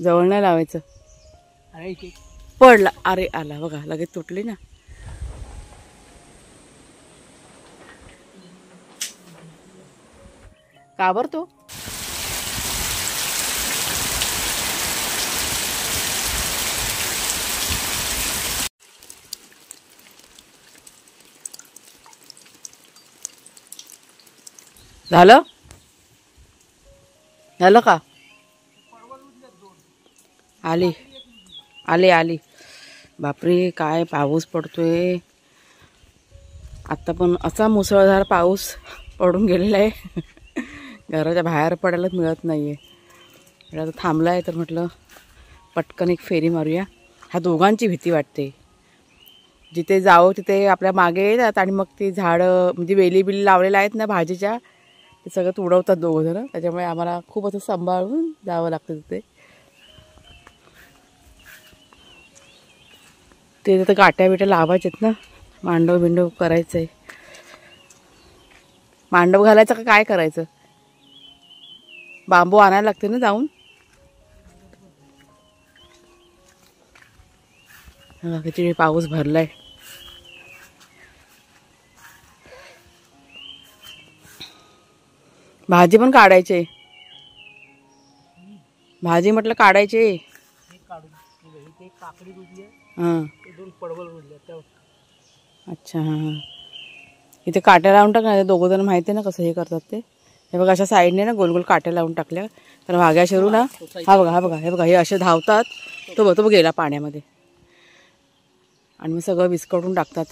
जवळ नाही लावायचं. अरे पडला. अरे आला बघा, लगेच तुटली ना. काबर तो झालं झालं का? आली आली आली. बापरे काय पाऊस पडतोय. आता पण असा मुसळधार पाऊस पडून गेलेला आहे. घराच्या बाहेर पडायलाच मिळत नाहीये. आता थांबलाय तर म्हटलं पटकन एक फेरी मारूया. ह्या दोघांची भीती वाटते. जिथे जावं तिथे आपल्या मागे येतात आणि मग ती झाडं म्हणजे वेली बिली लावलेल्या आहेत ना भाजीच्या, ते सगळं तुडवतात दोघं जण. त्याच्यामुळे आम्हाला खूप असं सांभाळून जावं लागतं तिथे. ते तर गाट्या बिट्या लावायचेत ना, मांडव बिंडव करायचंय. मांडव घालायचं का काय करायचं? बांबू आणायला लागते ना जाऊन. किती पाऊस भरलाय. भाजी पण काढायचे. भाजी म्हटलं काढायचे. हां अच्छा हां हां. इथे काट्या लावून टाकणार. दोघं जण माहिती आहे ना कसं हे करतात ते. हे बघा अशा साईडने ना गोल गोल काट्या लावून टाकल्या तर वाघ्या शिरू ना. हा बघा हा बघा हे बघा हे असे धावतात. तो गेला पाण्यामध्ये आणि मग सगळं विस्कटून टाकतात.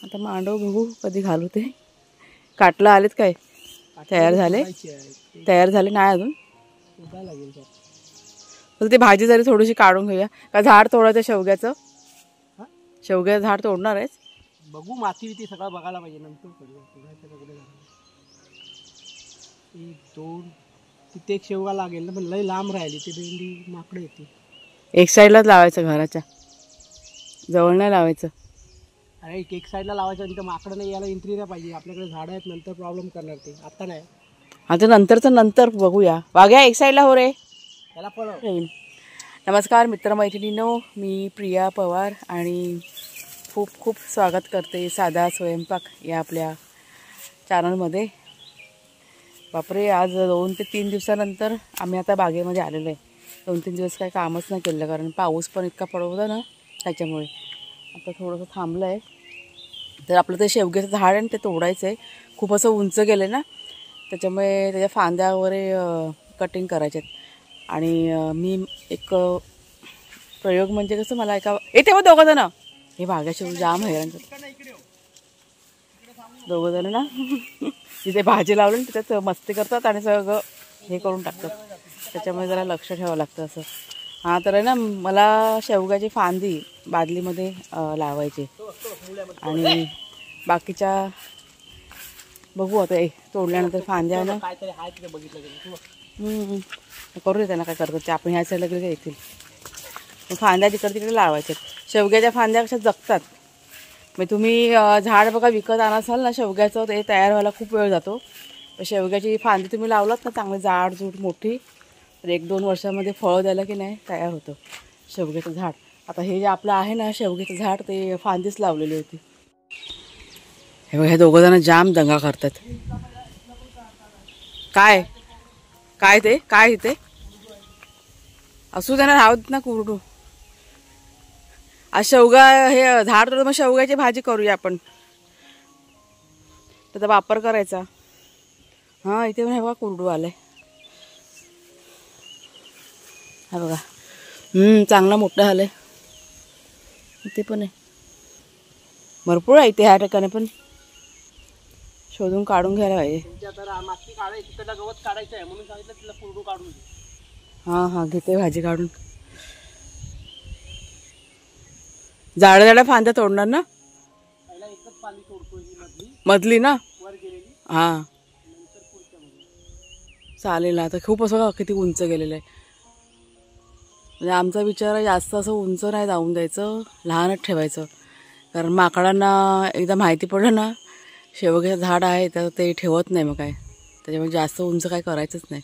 आता मांडव बघू कधी घालू ते. काटलं आलेत काय? तयार झाले नाही अजून. ते भाजी जरी थोडीशी काढून घेऊया का? झाड तोडायचं शेवग्याचं. शेवग्याचं झाड तोडणार आहेस? बघू माती बिती सगळं बघायला पाहिजे नंतर. 1 2 तिथे एक शेवगा लागेल ना, पण लय लांब राहिली ती भेंडी माकडे येते. एक साईडलाच लावायचं, घराच्या जवळ नाही लावायचं. अरे एक साईडला लावायचं आणि माकडं नाही यायला एंट्री नाही पाहिजे. आपल्याकडे झाडं आहेत, नंतर प्रॉब्लेम करणार ते. आता नाही, आता नंतरचं नंतर बघूया. वाघ्या एक साईडला हो रे. त्याला पण. नमस्कार मित्रमैत्रिणींनो, मी प्रिया पवार आणि खूप खूप स्वागत करते साधा स्वयंपाक या आपल्या चॅनलमध्ये. बापरे आज 2 ते 3 दिवसानंतर आम्ही आता बागेमध्ये आलेलो आहे. 2-3 दिवस काही कामच नाही केलं कारण पाऊस पण इतका पडत होता ना, त्याच्यामुळे आता थोडंसं थांबलं आहे. तर आपलं ते शेवग्याचं झाड आहे ते तोडायचं आहे. खूप असं उंच गेलं आहे ना, त्याच्यामुळे त्याच्या फांद्या वगैरे कटिंग करायचे आहेत. आणि मी एक प्रयोग म्हणजे कसं मला एका येते मग दोघं जण हे भाग्याशिव जाम हैराण दोघं जण ना तिथे भाजी लावली तिथेच मस्ती करतात आणि सगळं हे करून टाकतात. त्याच्यामुळे जरा लक्ष ठेवावं लागतं असं. हां तर आहे ना, मला शेवग्याची फांदी बादलीमध्ये लावायची आणि बाकीच्या बघू आता तोडल्यानंतर फांद्या ना करू दे त्यांना काय करतात ते. आपण ह्या साईडला गेले येतील. फांद्या तिकडे लावायच्या. शेवग्याच्या फांद्या कशा जगतात. मग तुम्ही झाड बघा विकत असाल ना शेवग्याचं, ते तयार व्हायला खूप वेळ जातो. शेवग्याची फांदी तुम्ही लावलात ना चांगली जाडजूड मोठी, तर 1-2 वर्षामध्ये फळ द्यायला की नाही तयार होतं शेवग्याचं झाड. आता हे जे आपलं आहे ना शेवग्याचं झाड, ते फांदीच लावलेली होती. हे बघा हे दोघं जण जाम दंगा करतात. काय काय ते काय ते असू त्यांना राहत ना कुरडू. आज शेवगा हे झाड तर मग शेवग्याची भाजी करूया आपण. त्याचा वापर करायचा. हां इथे पण हे बघा कुरडू आलाय. हा बघा चांगला मोठा झालाय. इथे पण आहे भरपूर आहे इथे. ह्या ठिकाणी पण शोधून काढून घ्यायला पाहिजे. माती काढायची, त्याला गवत काढायचं आहे म्हणून सांगितलं तिला कुरडू काढून घे. हां हां घेते भाजी काढून. जाड्या फांद्या तोडणार ना. पहिला एकच फांदी तोडतोय मधली ना वर गेलेली. हां नंतर पुढच्या मध्ये चालेल. आता खूप असं किती उंच गेलेलं आहे. म्हणजे आमचा विचार आहे जास्त असं उंच नाही जाऊन द्यायचं, लहानच ठेवायचं. कारण माकडांना एकदा माहिती पडलं ना शेवग्याचं झाड आहे तर ते ठेवत नाही मग काय. त्याच्यामुळे जास्त उंच काय करायचंच नाही.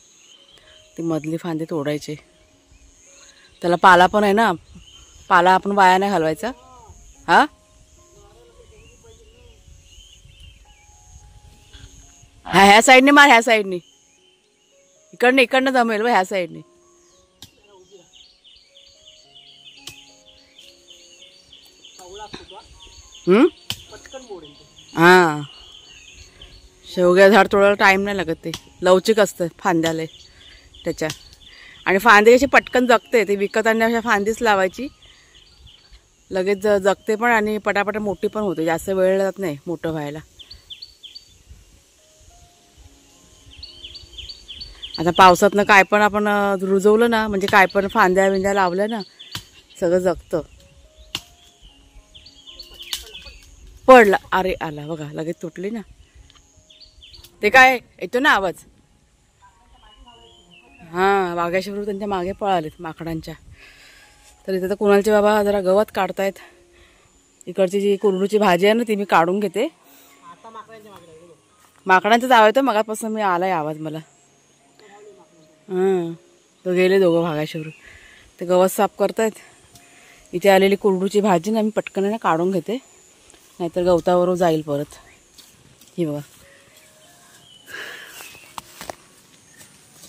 ते मधली फांदे तोडायचे. त्याला पाला पण आहे ना, पाला आपण वाया नाही घालवायचा. हा ह्या साईडने मार, ह्या साईडने. इकडनं जमेल व ह्या साईडने. हा शेवग्या झाड तोडायला टाइम नाही लागत. ते लवचिक असतं फांद्याला त्याच्या. आणि फांदे कशी पटकन जगते. ते विकत आणण्यापेक्षा फांदीच लावायची, लगेच जगते पण आणि पटापट मोठी पण होते. जास्त वेळ लागत नाही मोठं व्हायला. आता पावसातनं काय पण आपण रुजवलं ना, म्हणजे काय पण फांद्या बिंद्या लावल्या ना, सगळं जगतं. पडला, अरे आला बघा, लगेच तुटली ना. ते काय येतो ना आवाज. हा वाघ्याशिवर त्यांच्या मागे पळालेत माकडांच्या. तर इथे तर कुणालचे बाबा जरा गवत काढतायत. इकडची जी कुरडूची भाजी आहे ना, ती मी काढून घेते. माकडांचं जावं येतं. मगापासून मी आलाय आवाज मला. हां तो गेले दोघं वाघ्याशिवर. ते गवत साफ करतायत. इथे आलेली कुरडूची भाजी ना मी पटकन ना काढून घेते, नाहीतर गवतावरून जाईल परत. ही बघा,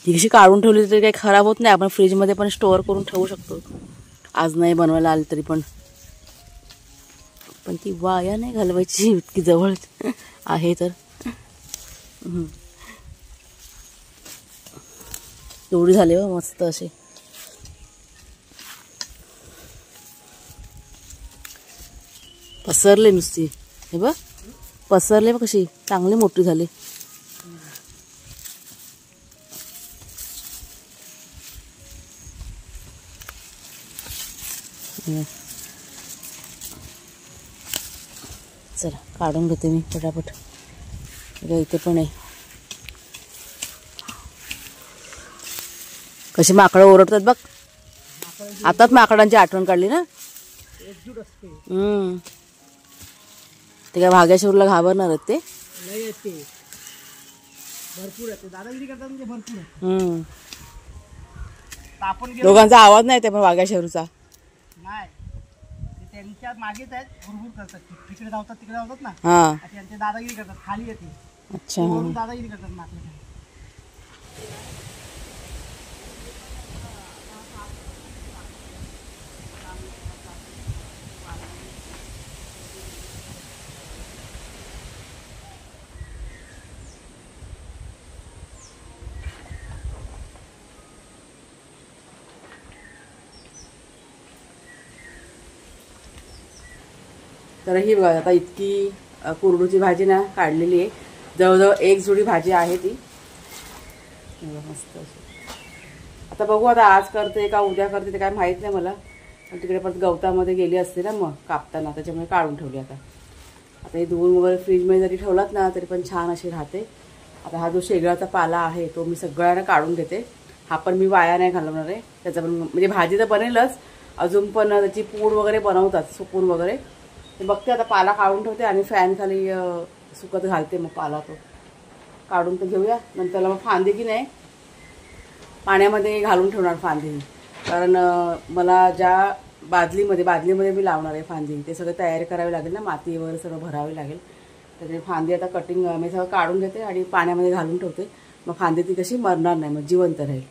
ही कशी काढून ठेवली तरी काही खराब होत नाही. आपण फ्रीजमध्ये पण स्टोअर करून ठेवू शकतो. आज नाही बनवायला आली तरी पण ती वाया नाही घालवायची. इतकी जवळ आहे तर. एवढी झाली हो मस्त असे. पसरले नुसती. हे बघ पसरले बघ कशी चांगली मोठी झाली. चला काढून घेते मी पटापट. इथे पण आहे. कशी माकडं ओरडतात बघ. आताच माकडांची आठवण काढली ना. ते काय वाघ्याशिवरला घाबरणार आहेत ते. भरपूर आहे दादागिरी करतात म्हणजे भरपूर आहे. दोघांचा आवाज नाही ते पण वाघ्याशिवरचा नाही. त्यांच्या मागेच आहेत, भरपूर करतात. तिकडे धावतात ना. हा त्यांचे दादागिरी करतात. खाली येते. अच्छा दादागिरी करतात माकडे. तर ही बघा आता इतकी कुरडूची भाजी ना काढलेली आहे. जवळजवळ एक जुडी भाजी आहे ती. मस्त अशी. आता बघू आता आज करते का उद्या करते ते काय माहीत नाही मला. पण तिकडे परत गवतामध्ये गेली असते ना मग कापताना, त्याच्यामुळे काढून ठेवली. आता हे धुवून वगैरे फ्रीजमध्ये जरी ठेवलात ना तरी पण छान अशी राहते. आता हा जो शेगळाचा पाला आहे तो मी सगळ्यांना काढून घेते. हा पण मी वाया नाही घालवणार आहे. त्याचा पण म्हणजे भाजी तर बनेलच, अजून पण त्याची पूड वगैरे बनवतात सुकून वगैरे. ते बघते आता पाला काढून ठेवते आणि फॅन खाली सुकत घालते. मग पाला तो काढून तर घेऊया. नंतर मग फांदी की नाही पाण्यामध्ये घालून ठेवणार फांदी. कारण मला ज्या बादलीमध्ये मी लावणार आहे फांदी, ते सगळं तयारी करावी लागेल ना, माती वगैरे सगळं भरावी लागेल. त्याच्यामुळे फांदी आता कटिंग मी सगळं काढून घेते आणि पाण्यामध्ये घालून ठेवते. मग फांदी ती कशी मरणार नाही, मग जिवंत राहील.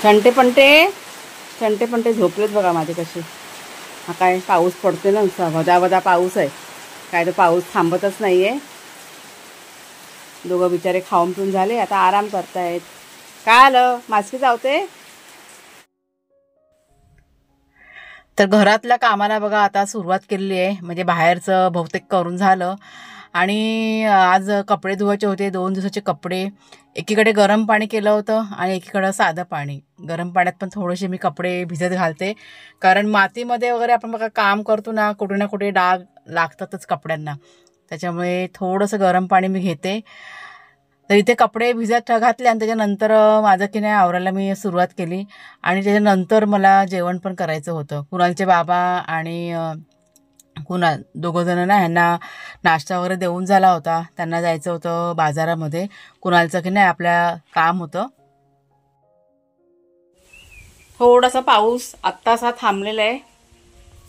छंटे पंटे झोपलेत बघा माझे कसे. हा काय पाऊस पडते ना, वदा पाऊस आहे. काय तर पाऊस थांबतच नाहीये. दोघं बिचारे खाऊन पिऊन झाले, आता आराम करतायत. काय आलं मासकी चावते. तर घरातल्या कामाला बघा आता सुरुवात केलेली आहे, म्हणजे बाहेरचं बहुतेक करून झालं. आणि आज कपडे धुवायचे होते, 2 दिवसाचे कपडे. एकीकडे गरम पाणी केलं होतं आणि एकीकडं साधं पाणी. गरम पाण्यात पण थोडेसे मी कपडे भिजत घालते, कारण मातीमध्ये वगैरे आपण बघा काम करतो ना, कुठे ना कुठे डाग लागतातच कपड्यांना. त्याच्यामुळे थोडंसं गरम पाणी मी घेते. तर इथे कपडे भिजत घातले आणि त्याच्यानंतर माझं की नाही आवरायला मी सुरुवात केली. आणि त्याच्यानंतर मला जेवण पण करायचं होतं. कुणालचे बाबा आणि कुणाल दोघंजण ना, ह्यांना नाश्ता वगैरे देऊन झाला होता. त्यांना जायचं होतं बाजारामध्ये. कुणालचं की नाही आपल्या काम होतं. थोडासा पाऊस आत्तासा थांबलेला आहे,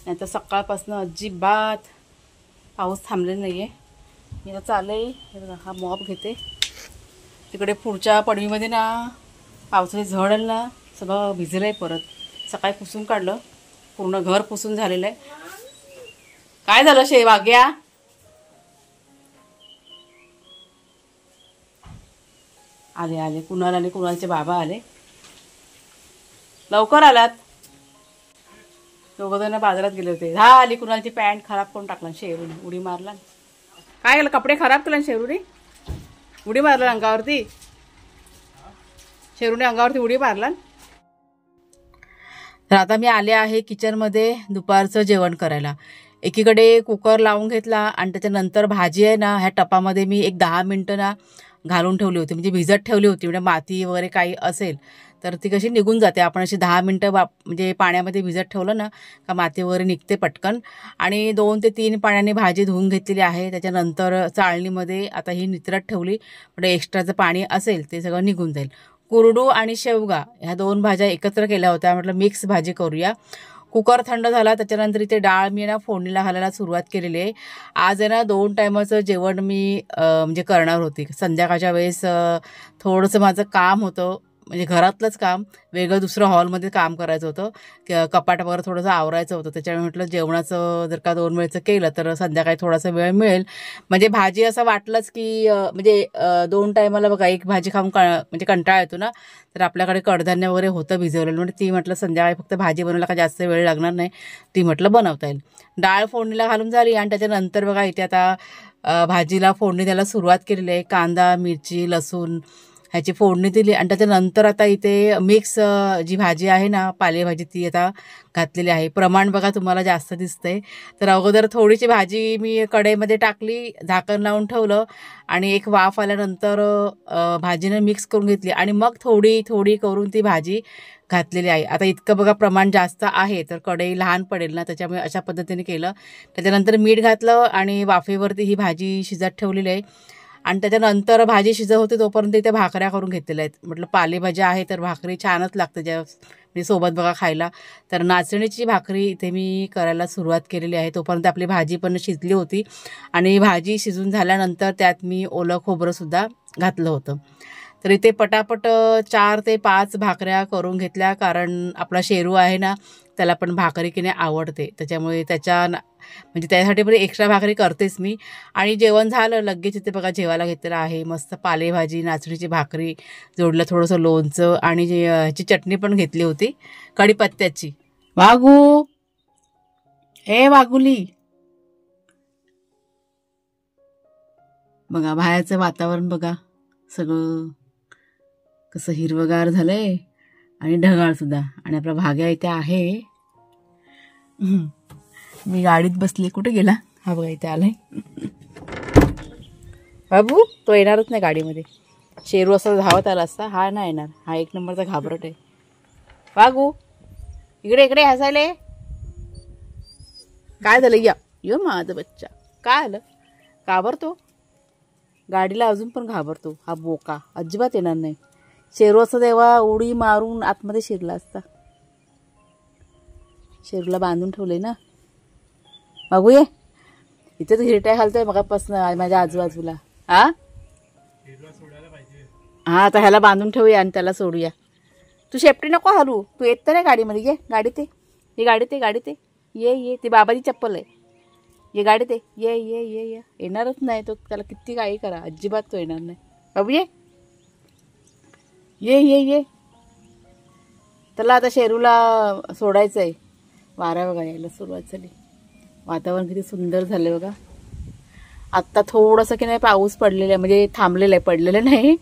नाही तर सकाळपासून अजिबात पाऊस थांबलेला नाही आहे. मी आता चालले, हा मॉप घेते. तिकडे पुढच्या पडवीमध्ये ना पावसाची झड आली ना, सगळं भिजलं आहे. परत सकाळी पुसून काढलं, पूर्ण घर पुसून झालेलं आहे. काय झालं शेवाग्या? आले आले कुणाल आणि कुणालचे बाबा आले, लवकर आलात. दोघंजण बाजारात गेले होते. हा आली कुणालची पॅन्ट खराब करून टाकला शेरूने, उडी मारला. काय केलं, कपडे खराब केला शेरूने, उडी मारला अंगावरती. शेरूने अंगावरती उडी मारला. तर आता मी आले आहे किचनमध्ये दुपारचं जेवण करायला. एकीकडे कुकर लावून घेतला आणि त्याच्यानंतर भाजी आहे ना, ह्या टपामध्ये मी एक 10 मिनटं ना घालून ठेवली होती, म्हणजे भिजत ठेवली होती. म्हणजे माती वगैरे काही असेल तर ती कशी निघून जाते. आपण अशी 10 मिनटं म्हणजे पाण्यामध्ये भिजत ठेवलं ना का माती वगैरे निघते पटकन. आणि 2 ते 3 पाण्याने भाजी धुवून घेतलेली आहे. त्याच्यानंतर चाळणीमध्ये आता ही नितरत ठेवली, म्हणजे एक्स्ट्राचं पाणी असेल ते सगळं निघून जाईल. कुरडू आणि शेवगा ह्या 2 भाज्या एकत्र केल्या होत्या, म्हटलं मिक्स भाजी करूया. कुकर थंड झाला, त्याच्यानंतर इथे डाळ मी ना फोडणीला घालायला सुरुवात केलेली आहे. आज आहे ना 2 टायमाचं जेवण मी म्हणजे करणार होती. संध्याकाळच्या वेळेस थोडंसं माझं काम होतं, म्हणजे घरातलंच काम, वेगळं दुसरं हॉलमध्ये काम करायचं होतं. कपाट वगैरे थोडंसं आवरायचं होतं. त्याच्यामुळे म्हटलं जेवणाचं जर का 2 वेळचं केलं तर संध्याकाळी थोडासा वेळ मिळेल. म्हणजे भाजी असं वाटलंच की म्हणजे 2 टायमाला बघा एक भाजी खाऊन म्हणजे कंटाळा येतो ना, तर आपल्याकडे कडधान्य वगैरे होतं भिजवलेलं. म्हणजे ती म्हटलं संध्याकाळी फक्त भाजी बनवायला का जास्त वेळ लागणार नाही, ती म्हटलं बनवता येईल. डाळ फोडणीला घालून झाली आणि त्याच्यानंतर बघा इथे आता भाजीला फोडणी द्यायला सुरुवात केलेली आहे. कांदा, मिरची, लसूण ह्याची फोडणी दिली आणि त्याच्यानंतर आता इथे मिक्स जी भाजी आहे ना पालेभाजी ती आता घातलेली आहे. प्रमाण बघा तुम्हाला जास्त दिसतंय. तर अगोदर थोडीशी भाजी मी कढईमध्ये टाकली, झाकण लावून ठेवलं आणि एक वाफ आल्यानंतर भाजीनं मिक्स करून घेतली आणि मग थोडी थोडी करून ती भाजी घातलेली आहे. आता इतकं बघा प्रमाण जास्त आहे तर कढई लहान पडेल ना, त्याच्यामुळे अशा पद्धतीने केलं. त्याच्यानंतर मीठ घातलं आणि वाफेवरती ही भाजी शिजत ठेवलेली आहे. आणि त्याच्यानंतर भाजी शिजत होते तोपर्यंत इथे भाकऱ्या करून घेतलेल्या आहेत. म्हटलं पालेभाज्या आहे तर भाकरी छानच लागते ज्या म्हणजे सोबत बघा खायला. तर नाचणीची भाकरी इथे मी करायला सुरुवात केलेली आहे. तोपर्यंत आपली भाजी पण शिजली होती आणि भाजी शिजून झाल्यानंतर त्यात मी ओलं खोबरंसुद्धा घातलं होतं. तर इथे पटापट 4 ते 5 भाकऱ्या करून घेतल्या, कारण आपला शेरू आहे ना त्याला पण भाकरी की नाही आवडते. त्याच्यामुळे म्हणजे त्यासाठी पण एक्स्ट्रा भाकरी करतेच मी. आणि जेवण झालं लगेच इथे बघा जेवायला घेतलेलं आहे. मस्त पालेभाजी, नाचणीची भाकरी, जोडलं थोडंसं लोणचं आणि ह्याची चटणी पण घेतली होती कढीपत्त्याची. वागू, ए वागुली, बघा बाहेरचं वातावरण बघा सगळं कसं हिरवगार झालंय आणि ढगाळ सुद्धा. आणि आपला भाग्या इथे आहे. मी गाडीत बसली, कुठे गेला हा बघा इथे आलाय. बाबू तो येणारच नाही गाडीमध्ये. शेरू असं धावत आला असता, हा नाही येणार. हा 1 नंबरचा घाबरट आहे. वागू इकडे इकडे हसायले. काय झालं, या यो माझा बच्चा, काय आलं, घाबरतो गाडीला, अजून पण घाबरतो हा बोका. अजिबात येणार नाही. शेरू असं तेव्हा उडी मारून आतमध्ये शिरला असता. शेरूला बांधून ठेवले ना. बघू ये इथेच हिरट्या घालतोय मगापासून माझ्या आजूबाजूला. हा हा आता ह्याला बांधून ठेवूया आणि त्याला सोडूया. तू शेपटी नको हलू, तू येत तर नाही गाडीमध्ये. ये गाडीत ये, ये गाडीत ये, गाडीत ये, ये ये. ती बाबाची चप्पल आहे. ये गाडीत ये, ये ये ये ये. येणारच नाही तो, त्याला किती काही करा अजिबात तो येणार नाही. बाबू ये ये ये ये. त्याला आता शेरूला सोडायचं आहे. वारा बघा यायला सुरुवात झाली. वातावरण किती सुंदर झालं बघा. आत्ता थोडंसं की नाही पाऊस पडलेला आहे, म्हणजे थांबलेला आहे, पडलेलं नाही,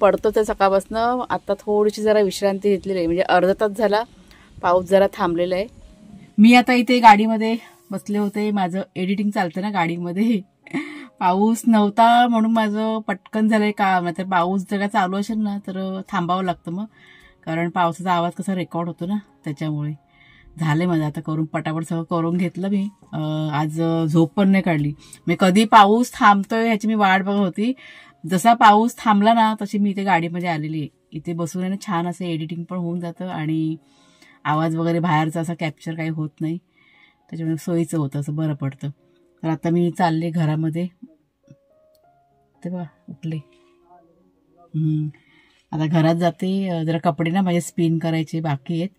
पडतोच आहे सकाळपासून. आत्ता थोडीशी जरा विश्रांती घेतलेली आहे, म्हणजे अर्धा तास झाला पाऊस जरा थांबलेला आहे. मी आता इथे गाडीमध्ये बसले होते, माझं एडिटिंग चालतं ना गाडीमध्ये. पाऊस नव्हता म्हणून माझं पटकन झालंय काम. नाही तर पाऊस जर का चालू असेल ना तर थांबावं लागतं मग, कारण पावसाचा आवाज कसा रेकॉर्ड होतो ना, त्याच्यामुळे. झाले माझं आता करून, पटापट सगळं करून घेतलं मी. आज झोप पण नाही काढली. मी कधी पाऊस थांबतोय ह्याची मी वाट बघत होती. जसा पाऊस थांबला ना तशी मी इथे गाडीमध्ये आलेली आहे. इथे बसून आहे ना छान असं एडिटिंग पण होऊन जातं आणि आवाज वगैरे बाहेरचा असा कॅप्चर काही होत नाही, त्याच्यामुळे सोयीचं होतं, असं बरं पडतं. तर आता मी चालले घरामध्ये. ते बघा उठले. आता घरात जाते. जरा कपडे ना माझे स्पिन करायचे बाकी आहेत.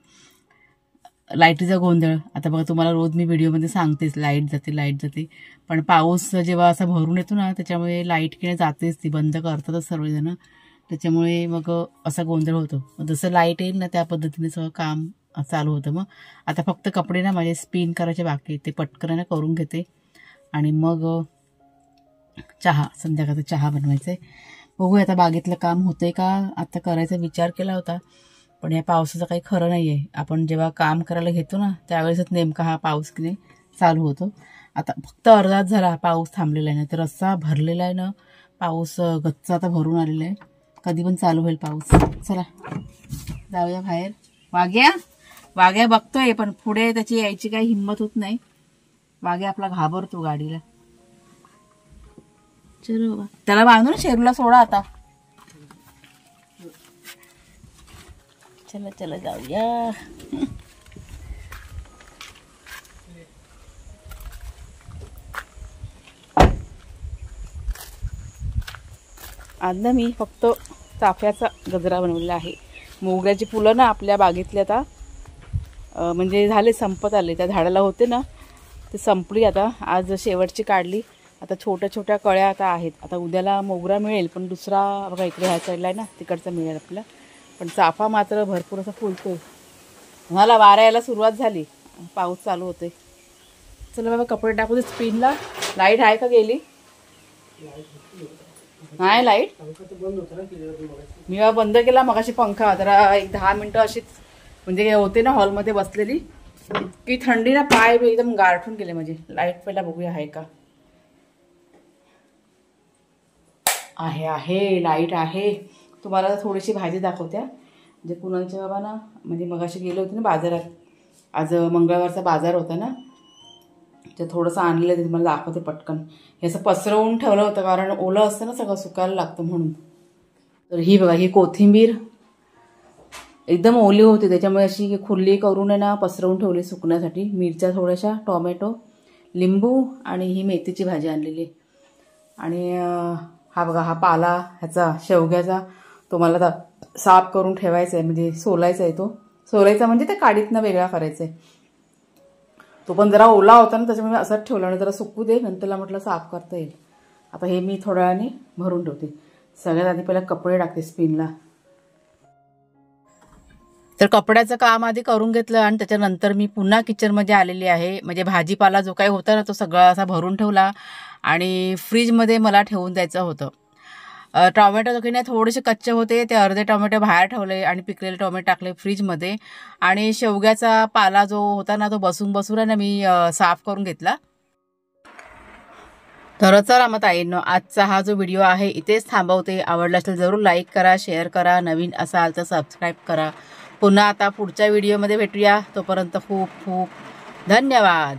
लाईटीचा गोंधळ आता बघा, तुम्हाला रोज मी व्हिडिओमध्ये सांगतेच लाईट जाते, पण पाऊस जेव्हा असा भरून येतो ना त्याच्यामुळे लाईट किंवा जातेच, ती बंद करतातच सर्वजण, त्याच्यामुळे मग असा गोंधळ होतो. जसं लाईट येईल ना त्या पद्धतीने सगळं काम चालू होतं. मग आता फक्त कपडे ना माझे स्पिन करायचे बाकी आहेत, ते पटकन ना करून घेते आणि मग चहा, संध्याकाळचा चहा बनवायचा आहे. बघूया आता बागेतलं काम होतंय का. आता करायचा विचार केला होता, पण या पावसाचं काही खरं नाही आहे. आपण जेव्हा काम करायला घेतो ना त्यावेळेसच नेमका हा पाऊस की नाही चालू होतो. आता फक्त अर्धाच झाला पाऊस थांबलेला आहे, ना तर असा भरलेला आहे ना पाऊस, गच्च आता भरून आलेला आहे. कधी पण चालू होईल पाऊस. चला जाऊया बाहेर. वाघ्या बघतोय पण पुढे त्याची यायची काही हिंमत होत नाही. वाघ्या आपला घाबरतो गाडीला. चलो त्याला बांधून शेरूला सोडा आता. चला चला जाऊया. आज ना मी फक्त चाफ्याचा गजरा बनवलेला आहे. मोगऱ्याची फुलं ना आपल्या बागेतले आता म्हणजे झाले, संपत आले. त्या झाडाला होते ना ते संपली, आता आज शेवटची काढली. आता छोट्या छोट्या कळ्या आता आहेत. आता उद्याला मोगरा मिळेल, पण दुसरा बघा इकडे ह्या साईडला आहे ना तिकडचा मिळेल आपल्याला. पण चाफा मात्र भरपूर असा फुलतोय. मला वारा यायला सुरुवात झाली, पाऊस चालू होते. चला बाबा कपडे टाकू दे स्पिनला. लाईट आहे का गेली? नाही लाईट मी बंद केला मगाशी पंखा. जरा एक 10 मिनिटं अशीच म्हणजे होते ना हॉलमध्ये बसलेली, इतकी थंडी ना पाय एकदम गारठून गेले माझे. लाईट पहिला बघूया आहे का. आहे लाईट आहे. तुम्हाला थोडीशी भाजी दाखवत्या. म्हणजे कुणालच्या बाबा ना म्हणजे मगाशी गेले होते ना बाजारात, आज मंगळवारचा बाजार होता ना, ते थोडंसं आणलेलं ते तुम्हाला दाखवते पटकन. हे असं पसरवून ठेवलं होतं कारण ओलं असतं ना, सगळं सुकायला लागतं म्हणून. तर ही बघा, ही कोथिंबीर एकदम ओली होती त्याच्यामुळे अशी खुर्ली करून आहे ना पसरवून ठेवली सुकण्यासाठी. मिरच्या थोड्याशा, टोमॅटो, लिंबू आणि ही मेथीची भाजी आणलेली. आणि हा बघा हा पाला ह्याचा शेवग्याचा, तो मला आता साफ करून ठेवायचा आहे, म्हणजे सोलायचा आहे. तो सोलायचा म्हणजे ते काडीतनं वेगळा करायचा आहे. तो पण जरा ओला होता ना त्याच्यामुळे असंच ठेवला, आणि जरा सुकू दे, नंतरला म्हटलं साफ करता येईल. आता हे मी थोड्या वेळाने भरून ठेवते. सगळ्यात आधी पहिला कपडे टाकते स्पिनला. तर कपड्याचं काम आधी करून घेतलं आणि त्याच्यानंतर मी पुन्हा किचनमध्ये आलेली आहे. म्हणजे भाजीपाला जो काही होता ना तो सगळा असा भरून ठेवला आणि फ्रीजमध्ये मला ठेवून द्यायचं होतं. टोमॅटो जो की नाही थोडेसे कच्चे होते, ते अर्धे टोमॅटो बाहेर ठेवले आणि पिकलेले टोमॅटो टाकले फ्रीजमध्ये. आणि शेवग्याचा पाला जो होता ना तो बसून बसून ना मी साफ करून घेतला. तर चला मग ताईंनो, आजचा हा जो व्हिडिओ आहे इथेच थांबवते. आवडला असेल जरूर लाईक करा, शेअर करा, नवीन असाल तर सबस्क्राईब करा. पुन्हा आता पुढच्या व्हिडिओमध्ये भेटूया. तोपर्यंत खूप खूप धन्यवाद.